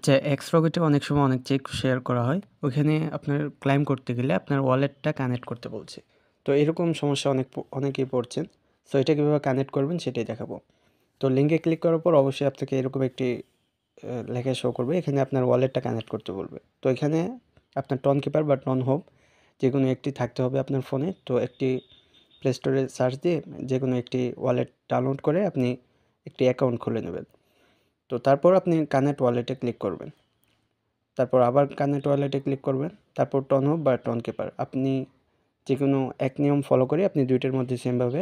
আচ্ছা, এক্স রকেটে অনেক সময় অনেক চেক শেয়ার করা হয়। ওইখানে আপনার ক্লাইম করতে গেলে আপনার ওয়ালেটটা কানেক্ট করতে বলছে। তো এরকম সমস্যা অনেকেই পড়ছেন। সো এটা কীভাবে কানেক্ট করবেন সেটাই দেখাবো। তো লিঙ্কে ক্লিক করার পর অবশ্যই আপনাকে এরকম একটি লেখা শো করবে। এখানে আপনার ওয়ালেটটা কানেক্ট করতে বলবে। তো এখানে আপনার টন কিপার বা টন হোপ যেকোনো একটি থাকতে হবে আপনার ফোনে। তো একটি প্লে স্টোরে সার্চ দিয়ে যেকোনো একটি ওয়ালেট ডাউনলোড করে আপনি একটি অ্যাকাউন্ট খুলে নেবেন। তো তারপর আপনি কানেক্ট ওয়ালেটে ক্লিক করবেন। তারপর আবার কানেক্ট ওয়ালেটে ক্লিক করবেন। তারপর টন হোপ বা টন কিপার আপনি যেকোনো এক নিয়ম ফলো করে আপনি দুইটার মধ্যে সেমভাবে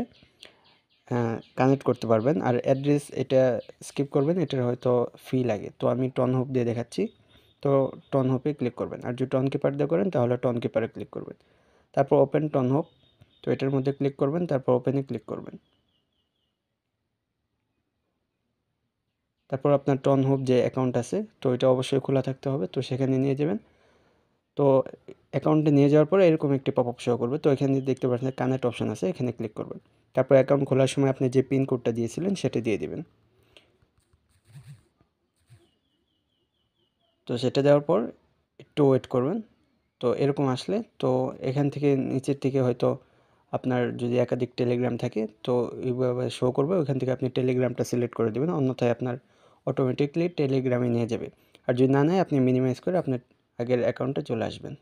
কানেক্ট করতে পারবেন। আর অ্যাড্রেস এটা স্কিপ করবেন, এটার হয়তো ফি লাগে। তো আমি টন হোপ দিয়ে দেখাচ্ছি। তো টন হোপে ক্লিক করবেন। আর যদি টন কিপার দিয়ে করেন তাহলে টন কিপারে ক্লিক করবেন। তারপর ওপেন টন হোপ, তো এটার মধ্যে ক্লিক করবেন, তারপর ওপেনে ক্লিক করবেন। তারপর আপনার টন হোপ যে অ্যাকাউন্ট আছে তো এটা অবশ্যই খোলা থাকতে হবে। তো সেখানে নিয়ে যাবেন। তো অ্যাকাউন্টে নিয়ে যাওয়ার পরে এরকম একটি পপআপ শো করবে। তো এখানে দেখতে পাচ্ছেন কানেক্ট অপশন আছে, এখানে ক্লিক করবেন। তারপর অ্যাকাউন্ট খোলার সময় আপনি যে পিন কোডটা দিয়েছিলেন সেটা দিয়ে দিবেন। তো সেটা দেওয়ার পর একটু ওয়েট করবেন। তো এরকম আসলে তো এখান থেকে নিচের দিকে হয়তো আপনার যদি একাধিক টেলিগ্রাম থাকে তো এইভাবে শো করবে। ওইখান থেকে আপনি টেলিগ্রামটা সিলেক্ট করে দেবেন, অন্যথায় আপনার অটোমেটিকলি টেলিগ্রামে নিয়ে যাবে। আর যদি না নেয় আপনি মিনিমাইজ করে আপনার আগের অ্যাকাউন্টে চলে আসবেন।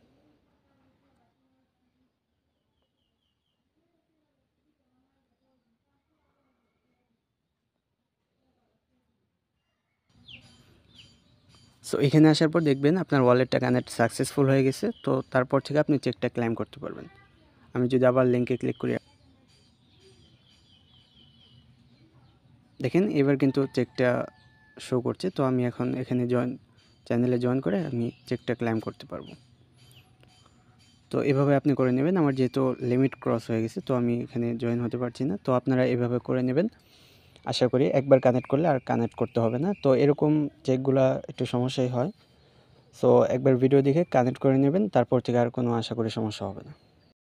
সো এখানে আসার পর দেখবেন আপনার ওয়ালেটটা কানেক্ট সাকসেসফুল হয়ে গেছে। তো তারপর থেকে আপনি চেকটা ক্লেম করতে পারবেন। আমি যদি আবার লিঙ্কে ক্লিক করি, দেখেন এবার কিন্তু চেকটা শো করছে। তো আমি এখন এখানে চ্যানেলে জয়েন করে আমি চেকটা ক্লেম করতে পারবো। তো এভাবে আপনি করে নেবেন। আমার যেহেতু লিমিট ক্রস হয়ে গেছে তো আমি এখানে জয়েন হতে পারছি না। তো আপনারা এভাবে করে নেবেন। আশা করি একবার কানেক্ট করলে আর কানেক্ট করতে হবে না। তো এরকম চেকগুলা একটু সমস্যাই হয়। সো একবার ভিডিও দেখে কানেক্ট করে নেবেন, তারপর থেকে আর কোনো আশা করি সমস্যা হবে না।